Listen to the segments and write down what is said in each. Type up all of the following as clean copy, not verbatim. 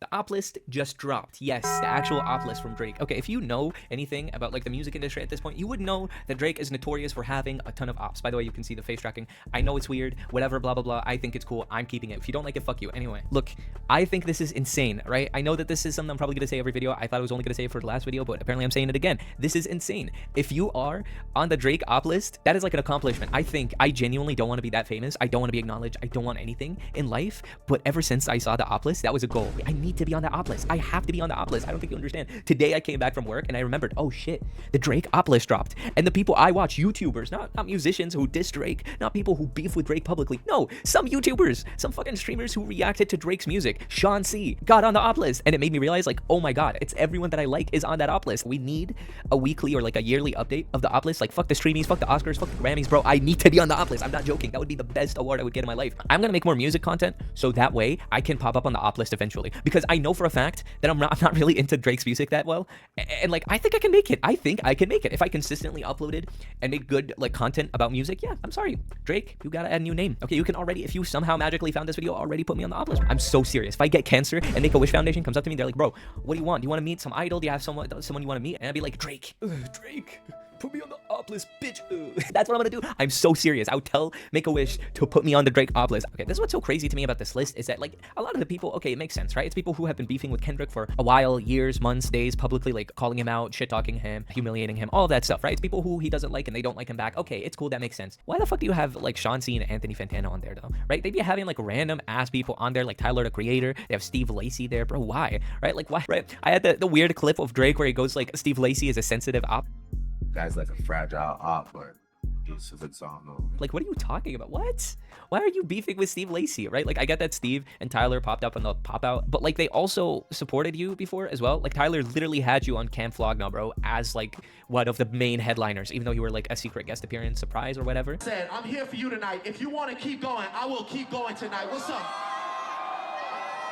The op list just dropped. Yes, the actual op list from Drake. Okay, if you know anything about like the music industry at this point, you would know that Drake is notorious for having a ton of ops. By the way, you can see the face tracking. I know it's weird, whatever, blah, blah, blah. I think it's cool. I'm keeping it. If you don't like it, fuck you. Anyway, look, I think this is insane, right? I know that this is something I'm probably gonna say every video. I thought I was only gonna say it for the last video, but apparently I'm saying it again. This is insane. If you are on the Drake op list, that is like an accomplishment. I genuinely don't want to be that famous. I don't want to be acknowledged. I don't want anything in life. But ever since I saw the op list, that was a goal. I need to be on the op list. I have to be on the op list. I don't think you understand. Today I came back from work and I remembered, oh shit, the Drake op list dropped. And the people I watch, YouTubers, not musicians who diss Drake, not people who beef with Drake publicly. No, some YouTubers, some fucking streamers who reacted to Drake's music. Sean C got on the op list. And it made me realize like, oh my God, it's everyone that I like is on that op list. We need a weekly or like a yearly update of the op list. Like fuck the streamies, fuck the Oscars, fuck the Grammys, bro. I need to be on the op list. I'm not joking. That would be the best award I would get in my life. I'm gonna make more music content so that way I can pop up on the op list eventually. Because I know for a fact that I'm not really into Drake's music that well. And like I think I can make it. I think I can make it. If I consistently uploaded and made good like content about music, yeah, I'm sorry. Drake, you gotta add a new name. Okay, you can already, if you somehow magically found this video, already put me on the op list. I'm so serious. If I get cancer and Make-A-Wish Foundation comes up to me, they're like, bro, what do you want? Do you want to meet some idol? Do you have someone you want to meet? And I'd be like, Drake, Drake, put me on the op list, bitch. That's what I'm gonna do. I'm so serious. I would tell Make-A-Wish to put me on the Drake op list. Okay, this is what's so crazy to me about this list is that like a lot of the people, okay, it makes sense, right? It's people who have been beefing with Kendrick for a while, years, months, days, publicly like calling him out, shit talking him, humiliating him, all of that stuff, right? It's people who he doesn't like and they don't like him back. Okay, it's cool, that makes sense. Why the fuck do you have like Sean C and Anthony Fantano on there though, right? They'd be having like random ass people on there like Tyler the Creator. They have Steve Lacy there, bro. Why? Right? Like why? Right? I had the weird clip of Drake where he goes like Steve Lacy is a sensitive op. Guy's like a fragile op, but it's a good song though. Like, what are you talking about? What? Why are you beefing with Steve Lacy, right? Like, I get that Steve and Tyler popped up on the pop out, but like they also supported you before as well. Like Tyler literally had you on Camp Flog now, bro, as like one of the main headliners, even though you were like a secret guest appearance surprise or whatever. Said, I'm here for you tonight. If you want to keep going, I will keep going tonight. What's up?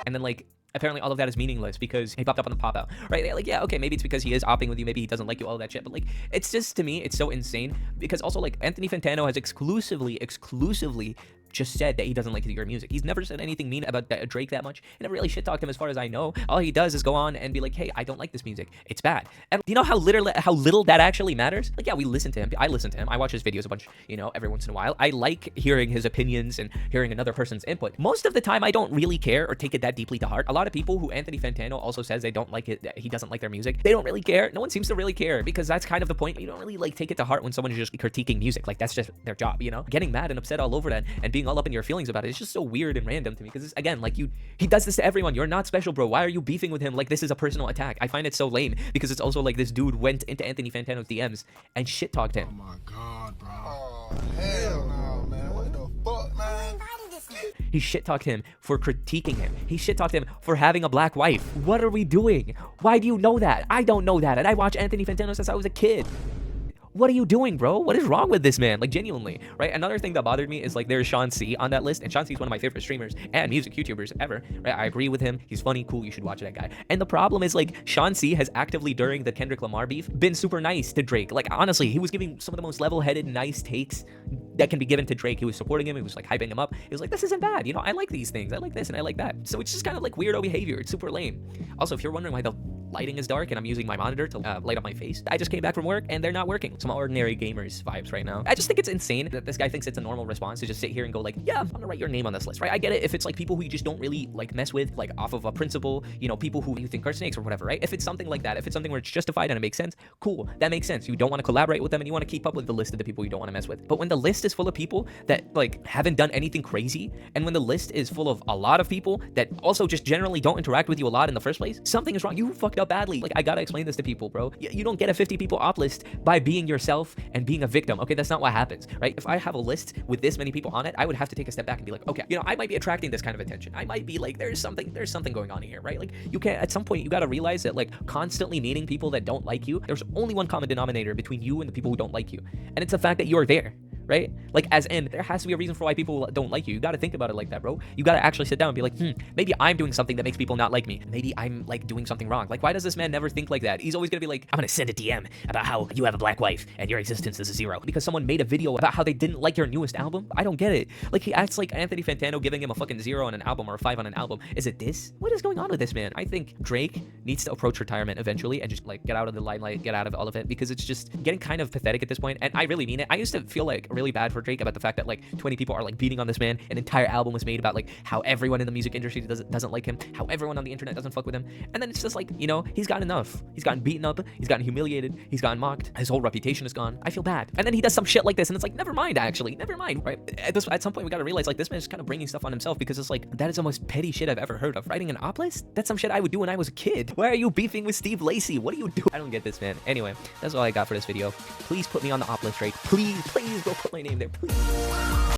And then like apparently all of that is meaningless because he popped up on the pop out, right? Like, yeah, okay, maybe it's because he is opping with you, maybe he doesn't like you, all of that shit, but like it's just, to me, it's so insane because also like Anthony Fantano has exclusively just said that he doesn't like your music. He's never said anything mean about Drake that much. He never really shit talked him as far as I know. All he does is go on and be like, hey, I don't like this music. It's bad. And you know how little that actually matters? Like, yeah, we listen to him. I listen to him. I watch his videos a bunch, you know, every once in a while. I like hearing his opinions and hearing another person's input. Most of the time, I don't really care or take it that deeply to heart. A lot of people who Anthony Fantano also says they don't like it, that he doesn't like their music, they don't really care. No one seems to really care because that's kind of the point. You don't really like take it to heart when someone is just critiquing music. Like, that's just their job, you know? Getting mad and upset all over that and being all up in your feelings about it, it's just so weird and random to me because again, like he does this to everyone. You're not special, bro. Why are you beefing with him like this is a personal attack? I find it so lame because it's also like this dude went into Anthony Fantano's DMs and shit talked him. Oh my God, bro. Oh, hell no, man. What the fuck, man? He shit talked him for critiquing him. He shit talked him for having a black wife. What are we doing? Why do you know that? I don't know that. And I watch Anthony Fantano since I was a kid. What are you doing, bro? What is wrong with this man? Like, genuinely, right? Another thing that bothered me is like there's Sean C on that list, and Sean C is one of my favorite streamers and music YouTubers ever, right? I agree with him. He's funny, cool. You should watch that guy. And the problem is like Sean C has actively during the Kendrick Lamar beef been super nice to Drake. Like, honestly, he was giving some of the most level-headed, nice takes that can be given to Drake. He was supporting him. He was like hyping him up. He was like, this isn't bad. You know, I like these things. I like this and I like that. So it's just kind of like weirdo behavior. It's super lame. Also, if you're wondering why the lighting is dark and I'm using my monitor to light up my face, I just came back from work and they're not working. Some ordinary gamers vibes right now. I just think it's insane that this guy thinks it's a normal response to just sit here and go like, yeah, I'm gonna write your name on this list, right? I get it if it's like people who you just don't really like mess with, like off of a principle, you know, people who you think are snakes or whatever, right? If it's something like that, if it's something where it's justified and it makes sense, cool, that makes sense. You don't want to collaborate with them and you want to keep up with the list of the people you don't want to mess with. But when the list is full of people that like haven't done anything crazy, and when the list is full of a lot of people that also just generally don't interact with you a lot in the first place, something is wrong. You fucked up badly. Like, I gotta explain this to people, bro. You don't get a 50 people op list by being yourself and being a victim. Okay, that's not what happens, right? If I have a list with this many people on it, I would have to take a step back and be like, okay, you know, I might be attracting this kind of attention. I might be like, there's something going on here, right? Like, you can't, at some point, you gotta realize that like constantly meeting people that don't like you, there's only one common denominator between you and the people who don't like you, and it's the fact that you're there. right? Like, as in, there has to be a reason for why people don't like you. You got to think about it like that, bro. You got to actually sit down and be like, maybe I'm doing something that makes people not like me. Maybe I'm like doing something wrong. Like, why does this man never think like that? He's always gonna be like, I'm gonna send a DM about how you have a black wife and your existence is a zero because someone made a video about how they didn't like your newest album. I don't get it. Like, he acts like Anthony Fantano giving him a fucking 0 on an album or a 5 on an album. Is it this? What is going on with this man? I think Drake needs to approach retirement eventually and just like get out of the limelight, get out of all of it, because it's just getting kind of pathetic at this point. And I really mean it. I used to feel like really bad for Drake about the fact that like 20 people are like beating on this man. An entire album was made about like how everyone in the music industry doesn't like him, how everyone on the internet doesn't fuck with him. And then it's just like, you know, he's got enough. He's gotten beaten up, he's gotten humiliated, he's gotten mocked, his whole reputation is gone. I feel bad. And then he does some shit like this, and it's like, never mind, actually, never mind, right? At some point, we gotta realize, like, this man is kind of bringing stuff on himself, because it's like, that is the most petty shit I've ever heard of. Writing an op list? That's some shit I would do when I was a kid. Why are you beefing with Steve Lacy? What are you doing? I don't get this, man. Anyway, that's all I got for this video. Please put me on the op list, Drake. Please go put my name there, please.